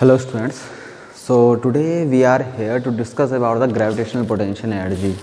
Hello students. So today we are here to discuss about the gravitational potential energy.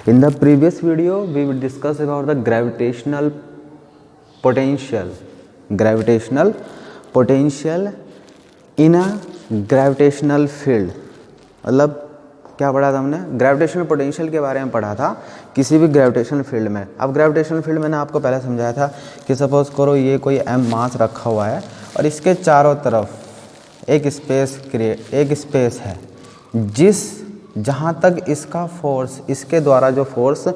In the previous video we will discuss about the gravitational potential in a gravitational field. मतलब क्या पढ़ा था हमने? Gravitational potential के बारे में पढ़ा था किसी भी ग्रेविटेशनल फील्ड में। अब ग्रेविटेशनल फील्ड मैंने आपको पहले समझाया था कि सपोज करो ये कोई m मास रखा हुआ है और इसके चारों तरफ एक स्पेस है जहाँ तक इसका फोर्स, इसके द्वारा जो फोर्स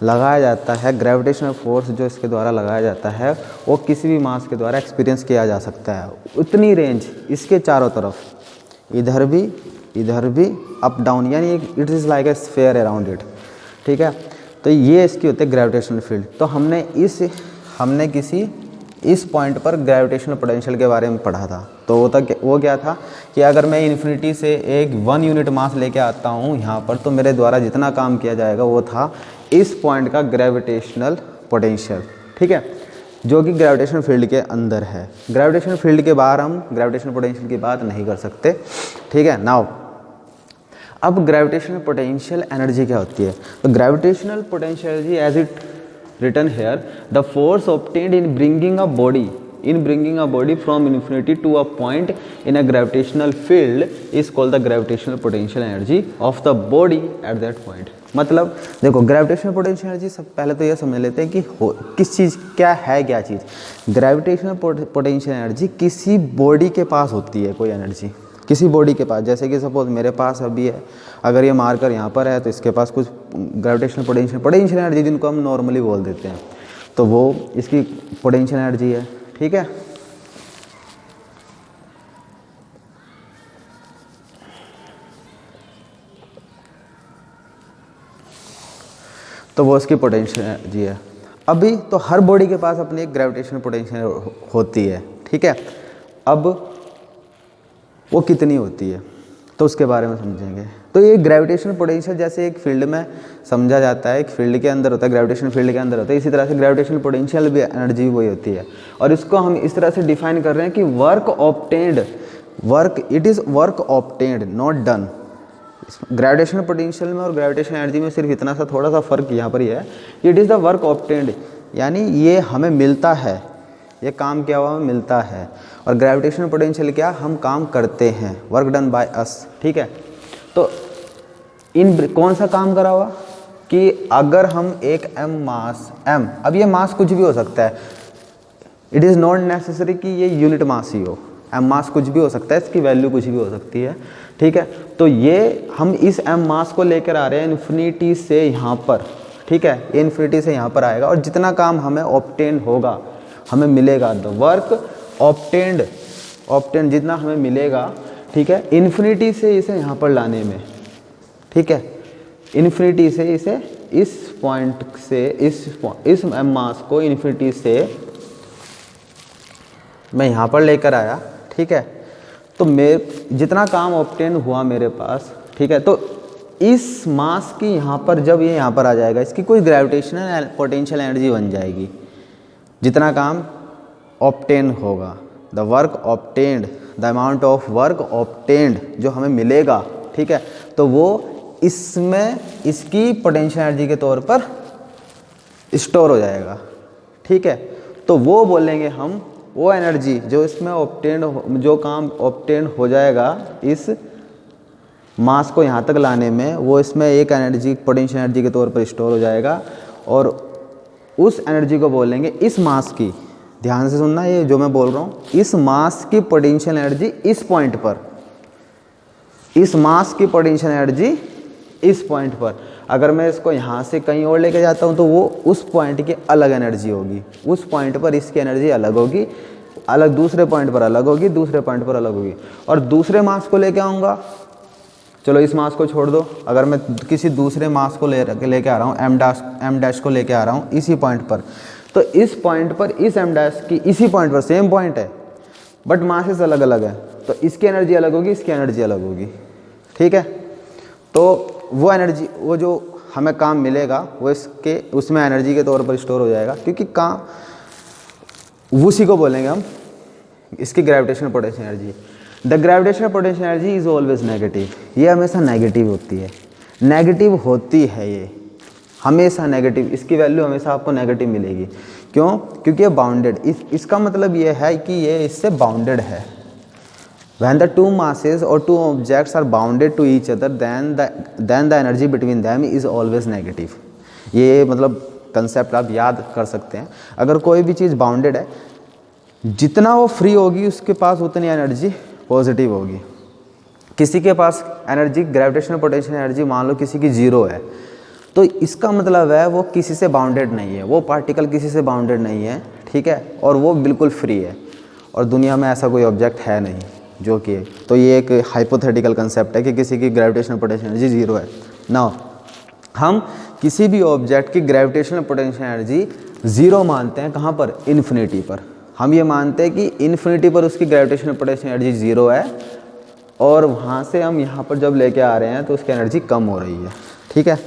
लगाया जाता है, ग्रेविटेशनल फोर्स जो इसके द्वारा लगाया जाता है वो किसी भी मास के द्वारा एक्सपीरियंस किया जा सकता है। उतनी रेंज इसके चारों तरफ, इधर भी अप डाउन, यानी it is like a sphere around it. ठीक है, तो ये इसकी होती है ग्रेविटेशनल फील्ड। तो हमने किसी इस पॉइंट पर ग्रेविटेशनल पोटेंशियल के बारे में पढ़ा था। तो वो क्या था कि अगर मैं इन्फिनिटी से एक 1 यूनिट मास लेके आता हूँ यहाँ पर, तो मेरे द्वारा जितना काम किया जाएगा वो था इस पॉइंट का ग्रेविटेशनल पोटेंशियल। ठीक है, जो कि ग्रेविटेशनल फील्ड के अंदर है। ग्रेविटेशनल फील्ड के बाहर हम ग्रेविटेशनल पोटेंशियल की बात नहीं कर सकते। ठीक है, नाउ अब ग्रेविटेशनल पोटेंशियल एनर्जी क्या होती है? तो gravitational potential energy as it written here, the force obtained in bringing a body from infinity to a point in a gravitational field is called the gravitational potential energy of the body at that point। मतलब देखो, gravitational potential energy सब पहले तो ये समझ लेते हैं कि किस चीज़ क्या चीज़। ग्रेविटेशनल पोटेंशियल एनर्जी किसी बॉडी के पास होती है, कोई एनर्जी किसी बॉडी के पास। जैसे कि सपोज मेरे पास अभी है, अगर ये मार्कर यहाँ पर है तो इसके पास कुछ ग्रेविटेशनल पोटेंशियल एनर्जी जिनको हम नॉर्मली बोल देते हैं, तो वो इसकी पोटेंशियल एनर्जी है। ठीक है, तो वो इसकी पोटेंशियल एनर्जी है। अभी तो हर बॉडी के पास अपनी एक ग्रेविटेशनल पोटेंशियल होती है। ठीक है, अब वो कितनी होती है तो उसके बारे में समझेंगे। तो ये ग्रेविटेशनल पोटेंशियल जैसे एक फील्ड में समझा जाता है, एक फील्ड के अंदर होता है, ग्रेविटेशनल फील्ड के अंदर होता है, इसी तरह से ग्रेविटेशनल पोटेंशियल भी एनर्जी वही होती है। और इसको हम इस तरह से डिफाइन कर रहे हैं कि it is work obtained not done. Gravitational potential में और ग्रेविटेशनल एनर्जी में सिर्फ इतना सा थोड़ा सा फर्क यहाँ पर ही है, it is the work obtained, यानी ये हमें मिलता है, ये काम किया हुआ हमें मिलता है। और ग्रेविटेशनल पोटेंशियल क्या, हम काम करते हैं, वर्क डन बाय अस। ठीक है, तो कौन सा काम करा हुआ कि अगर हम एक m, अब ये मास कुछ भी हो सकता है, इट इज़ नॉट नेसेसरी कि ये यूनिट मास ही हो, m मास कुछ भी हो सकता है, इसकी वैल्यू कुछ भी हो सकती है। ठीक है, तो ये हम इस m मास को लेकर आ रहे हैं इन्फिनिटी से यहाँ पर। ठीक है, ये इन्फिनिटी से यहाँ पर आएगा और जितना काम हमें ऑब्टेन होगा, हमें मिलेगा, द वर्क ऑब्टेन्ड जितना हमें मिलेगा, ठीक है, इन्फिनिटी से इसे यहाँ पर लाने में। ठीक है, इन्फिनिटी से इसे इस पॉइंट से इस मास को इन्फिनिटी से मैं यहाँ पर लेकर आया। ठीक है, तो जितना काम ऑब्टेन हुआ मेरे पास, ठीक है, तो इस मास की यहाँ पर जब ये यहाँ पर आ जाएगा, इसकी कोई ग्रेविटेशनल पोटेंशियल एनर्जी बन जाएगी। जितना काम ऑब्टेन होगा, the work obtained, the amount of work obtained जो हमें मिलेगा, ठीक है, तो वो इसमें इसकी पोटेंशियल एनर्जी के तौर पर स्टोर हो जाएगा। ठीक है, तो वो बोलेंगे हम, वो एनर्जी जो इसमें जो काम ऑब्टेन हो जाएगा इस मास को यहाँ तक लाने में, वो इसमें एक एनर्जी पोटेंशियल एनर्जी के तौर पर स्टोर हो जाएगा। और उस एनर्जी को बोलेंगे इस मास की, ध्यान से सुनना ये जो मैं बोल रहा हूँ, इस मास की पोटेंशियल एनर्जी इस पॉइंट पर, इस मास की पोटेंशियल एनर्जी इस पॉइंट पर। अगर मैं इसको यहाँ से कहीं और लेके जाता हूँ तो वो उस पॉइंट की अलग एनर्जी होगी, उस पॉइंट पर इसकी एनर्जी अलग होगी, अलग दूसरे पॉइंट पर अलग होगी, दूसरे पॉइंट पर अलग होगी। और दूसरे मास को लेके आऊँगा, चलो इस मास को छोड़ दो, अगर मैं किसी दूसरे मास को लेके आ रहा हूँ, एम डैश को लेके आ रहा हूँ इसी पॉइंट पर, तो इस पॉइंट पर इस एम डैश की इसी पॉइंट पर सेम पॉइंट है बट मासेस अलग अलग है, तो इसकी एनर्जी अलग होगी, इसकी एनर्जी अलग होगी। ठीक है, तो वो एनर्जी, वो जो हमें काम मिलेगा वो उसमें एनर्जी के तौर पर स्टोर हो जाएगा, क्योंकि काम उसी को बोलेंगे हम इसकी gravitational potential energy. The gravitational potential energy is always negative, ये हमेशा नेगेटिव होती है, नेगेटिव होती है ये हमेशा नेगेटिव, इसकी वैल्यू हमेशा आपको नेगेटिव मिलेगी। क्यों? क्योंकि ये बाउंडेड, इसका मतलब ये है कि ये इससे बाउंडेड है। When the two masses or two objects are bounded to each other, then the energy between them is always negative। ये मतलब कंसेप्ट आप याद कर सकते हैं। अगर कोई भी चीज़ बाउंडेड है, जितना वो फ्री होगी उसके पास उतनी एनर्जी पॉजिटिव होगी। किसी के पास एनर्जी, ग्रेविटेशनल पोटेंशियल एनर्जी मान लो किसी की 0 है, तो इसका मतलब है वो किसी से बाउंडेड नहीं है, वो पार्टिकल किसी से बाउंडेड नहीं है, ठीक है, और वो बिल्कुल फ्री है, और दुनिया में ऐसा कोई ऑब्जेक्ट है नहीं जो कि, तो ये एक हाइपोथेटिकल कंसेप्ट है कि किसी की ग्रेविटेशनल पोटेंशियल एनर्जी 0 है। नाउ हम किसी भी ऑब्जेक्ट की ग्रेविटेशनल पोटेंशियल एनर्जी 0 मानते हैं, कहाँ पर? इन्फिनिटी पर। हम ये मानते हैं कि इन्फिनिटी पर उसकी ग्रेविटेशनल पोटेंशियल एनर्जी 0 है, और वहाँ से हम यहाँ पर जब लेके आ रहे हैं तो उसकी एनर्जी कम हो रही है, ठीक है।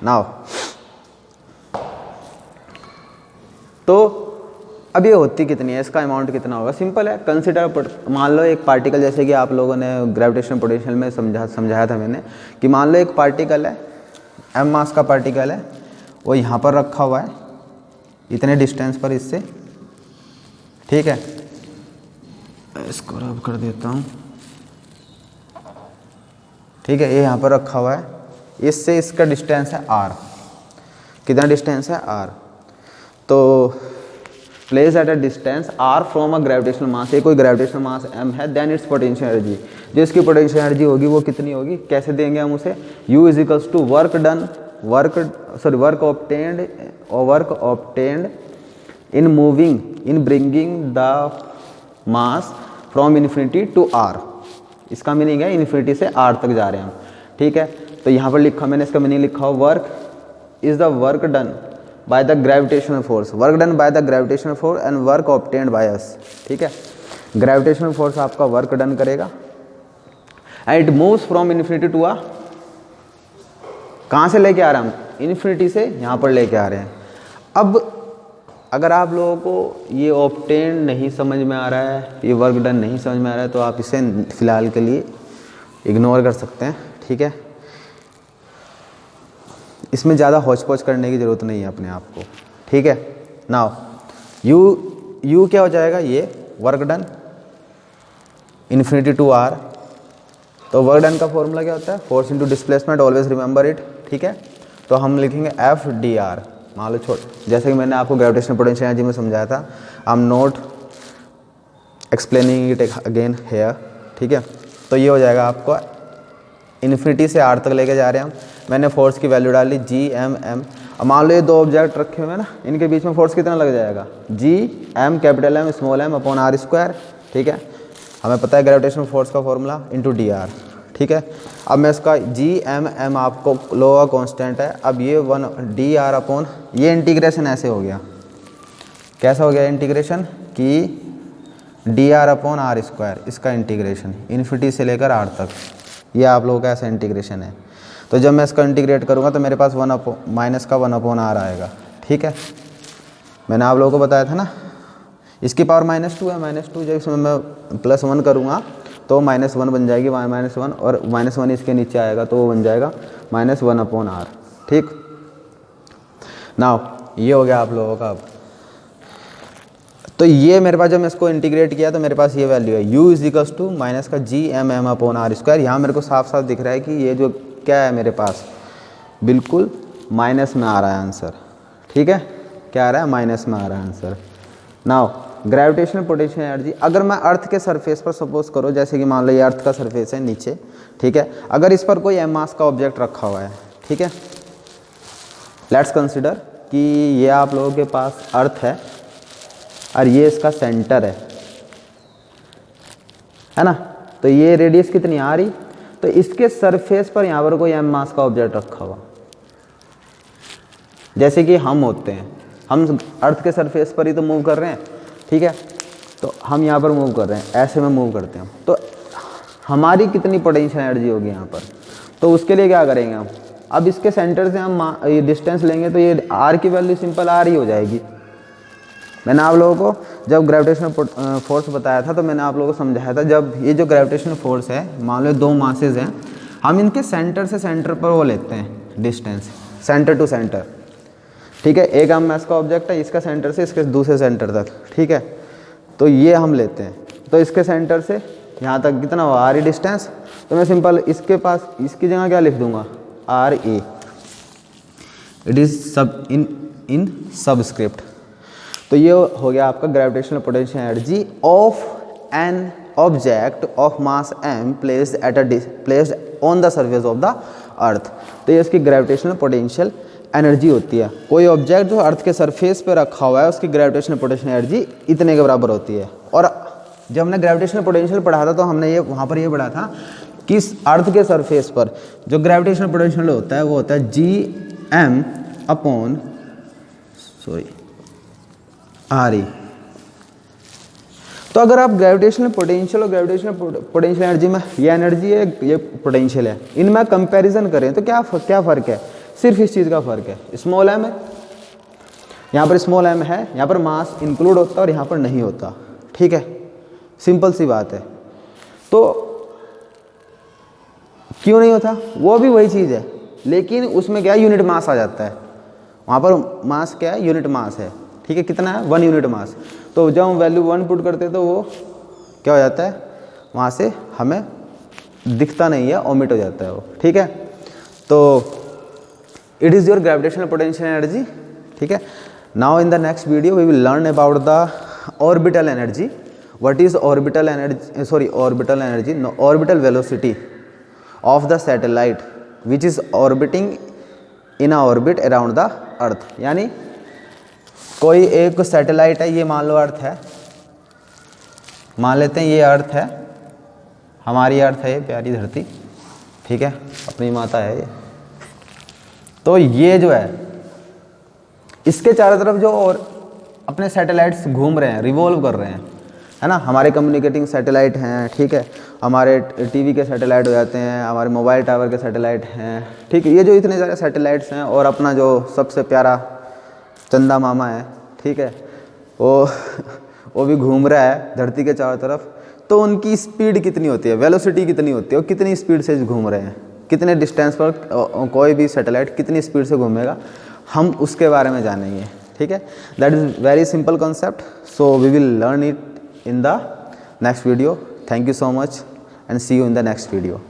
नाउ तो अब ये होती कितनी है, इसका अमाउंट कितना होगा? सिंपल है, कंसिडर, मान लो एक पार्टिकल, जैसे कि आप लोगों ने ग्रेविटेशनल पोटेंशियल में समझाया था मैंने, कि मान लो एक पार्टिकल है, m मास का पार्टिकल है, वो यहाँ पर रखा हुआ है इतने डिस्टेंस पर इससे, ठीक है। इसको रब कर देता हूँ, ठीक है, ये यहाँ पर रखा हुआ है, इससे इसका डिस्टेंस है r। कितना डिस्टेंस है? r। तो place at a distance r from a gravitational mass, ये कोई ग्रेविटेशनल मास m है, देन इट्स पोटेंशियल एनर्जी, जो इसकी पोटेंशियल एनर्जी होगी वो कितनी होगी? कैसे देंगे हम उसे? u is equals to work obtained in moving, in bringing the mass from infinity to r। इसका मीनिंग है इन्फिनिटी से r तक जा रहे हैं हम, ठीक है। तो यहाँ पर लिखा, मैंने इसका मीनिंग लिखा हो, work is the work done by the gravitational force, work done by the gravitational force and work obtained by us, ठीक है। ग्रेविटेशनल फोर्स आपका वर्क डन करेगा, and it moves from infinity to आ, कहाँ से लेके आ रहे हैं हम? इन्फिनिटी से यहाँ पर लेके आ रहे हैं। अब अगर आप लोगों को ये ऑब्टेन्ड नहीं समझ में आ रहा है, ये वर्क डन नहीं समझ में आ रहा है, तो आप इसे फिलहाल के लिए इग्नोर कर सकते हैं, ठीक है। इसमें ज़्यादा हौच पौच करने की ज़रूरत नहीं है अपने आप को, ठीक है। नाउ यू क्या हो जाएगा? ये work done infinity to r। तो वर्क डन का फॉर्मूला क्या होता है? Force into displacement, always remember it, ठीक है। तो हम लिखेंगे एफ डी आर, मान लो जैसे कि मैंने आपको ग्रेविटेशनल पोटेंशियल एनर्जी में समझाया था, I am not explaining it again here, ठीक है। तो ये हो जाएगा आपको इन्फिनिटी से r तक लेके जा रहे हैं हम। मैंने फोर्स की वैल्यू डाली Gm। अब मान लो ये दो ऑब्जेक्ट रखे हुए हैं ना, इनके बीच में फोर्स कितना लग जाएगा? Gm capital M small m upon r square, ठीक है। हमें पता है ग्रेविटेशनल फोर्स का फॉर्मूला इंटू dr, ठीक है। अब मैं इसका Gm आपको लोअर कांस्टेंट है, अब ये 1 dr अपॉन, ये इंटीग्रेशन ऐसे हो गया, कैसा हो गया इंटीग्रेशन? कि dr अपॉन r स्क्वायर, इसका इंटीग्रेशन इन्फिनिटी से लेकर r तक, ये आप लोगों का ऐसा इंटीग्रेशन है। तो जब मैं इसका इंटीग्रेट करूँगा तो मेरे पास माइनस का 1 अपॉन r आएगा, ठीक है। मैंने आप लोगों को बताया था ना, इसकी पावर -2 है, -2 जब इसमें मैं +1 करूँगा तो -1 बन जाएगी, -1, और -1 इसके नीचे आएगा तो वो बन जाएगा -1 अपॉन r, ठीक। नाउ ये हो गया आप लोगों का। अब तो ये मेरे पास, जब मैं इसको इंटीग्रेट किया तो मेरे पास ये वैल्यू है, u is equals to minus का Gm अपॉन r स्क्वायर। यहाँ मेरे को साफ साफ दिख रहा है कि ये जो क्या है मेरे पास, बिल्कुल माइनस में आ रहा है आंसर, ठीक है। क्या आ रहा है? माइनस में आ रहा है answer. Now gravitational potential energy, अगर मैं अर्थ के सरफेस पर सपोज करो, जैसे कि मान लो ये अर्थ का सरफेस है नीचे, ठीक है। अगर इस पर कोई m मास का ऑब्जेक्ट रखा हुआ है, ठीक है, लेट्स कंसिडर कि ये आप लोगों के पास अर्थ है और ये इसका सेंटर है ना। तो ये रेडियस कितनी आ रही, तो इसके सरफेस पर यहाँ पर कोई m मास का ऑब्जेक्ट रखा हुआ, जैसे कि हम होते हैं, हम अर्थ के सरफेस पर ही तो मूव कर रहे हैं, ठीक है। तो हम यहाँ पर मूव कर रहे हैं, ऐसे में मूव करते हैं, तो हमारी कितनी पोटेंशियल एनर्जी होगी यहाँ पर? तो उसके लिए क्या करेंगे हम? अब इसके सेंटर से हम ये डिस्टेंस लेंगे तो ये r की वैल्यू सिंपल r ही हो जाएगी। मैंने आप लोगों को जब ग्रेविटेशनल फोर्स बताया था तो मैंने आप लोगों को समझाया था, जब ये जो ग्रेविटेशनल फोर्स है, मान लो 2 मासेज हैं, हम इनके सेंटर से सेंटर पर वो लेते हैं डिस्टेंस, सेंटर टू सेंटर, ठीक है। एक हम मास का ऑब्जेक्ट है, इसका सेंटर से इसके दूसरे सेंटर तक, ठीक है। तो ये हम लेते हैं, तो इसके सेंटर से यहाँ तक कितना हुआ, आर ई डिस्टेंस। तो मैं सिंपल इसके पास इसकी जगह क्या लिख दूंगा, आर ई, इट इज सब इन सबस्क्रिप्ट। तो ये हो गया आपका gravitational potential energy of an object of mass m placed on the surface of the earth. तो ये इसकी ग्रेविटेशनल पोटेंशियल एनर्जी होती है। कोई ऑब्जेक्ट जो अर्थ के सरफेस पे रखा हुआ है उसकी ग्रेविटेशनल पोटेंशियल एनर्जी इतने के बराबर होती है। और जब हमने ग्रेविटेशनल पोटेंशियल पढ़ा था तो हमने ये वहाँ पर ये पढ़ा था कि अर्थ के सरफेस पर जो ग्रेविटेशनल पोटेंशियल होता है वो होता है Gm अपॉन आर ई। तो अगर आप ग्रेविटेशनल पोटेंशियल और ग्रेविटेशनल पोटेंशियल एनर्जी में, ये एनर्जी है ये पोटेंशियल है, इनमें कंपैरिजन करें तो क्या फ़र्क है, सिर्फ इस चीज़ का फ़र्क है, स्मॉल m है, यहाँ पर स्मॉल m है, यहाँ पर मास इंक्लूड होता है और यहाँ पर नहीं होता, ठीक है, सिंपल सी बात है। तो क्यों नहीं होता, वो भी वही चीज़ है, लेकिन उसमें क्या है, यूनिट मास आ जाता है। वहाँ पर मास क्या है, यूनिट मास है, ठीक है, कितना है, 1 यूनिट मास। तो जब हम वैल्यू 1 पुट करते हैं तो वो क्या हो जाता है, वहाँ से हमें दिखता नहीं है, ओमिट हो जाता है वो, ठीक है। तो it is your gravitational potential energy, ठीक है। Now in the next video we will learn about the orbital energy. What is orbital energy, orbital velocity of the satellite which is orbiting in a orbit around the earth. यानी कोई एक satellite है, ये मान लो अर्थ है, मान लेते हैं ये अर्थ है, हमारी अर्थ है, ये प्यारी धरती, ठीक है, अपनी माता है ये। तो ये जो है इसके चारों तरफ जो और अपने सैटेलाइट्स घूम रहे हैं, रिवॉल्व कर रहे हैं, है ना, हमारे कम्युनिकेटिंग सैटेलाइट हैं, ठीक है, हमारे टीवी के सैटेलाइट हो जाते हैं, हमारे मोबाइल टावर के सैटेलाइट हैं, ठीक है, ये जो इतने सारे सैटेलाइट्स हैं, और अपना जो सबसे प्यारा चंदा मामा है, ठीक है, वो भी घूम रहा है धरती के चारों तरफ। तो उनकी स्पीड कितनी होती है, वेलोसिटी कितनी होती है, और कितनी स्पीड से घूम रहे हैं, कितने डिस्टेंस पर कोई भी सैटेलाइट कितनी स्पीड से घूमेगा, हम उसके बारे में जानेंगे, ठीक है। That is very simple concept, so we will learn it in the next video. Thank you so much and see you in the next video.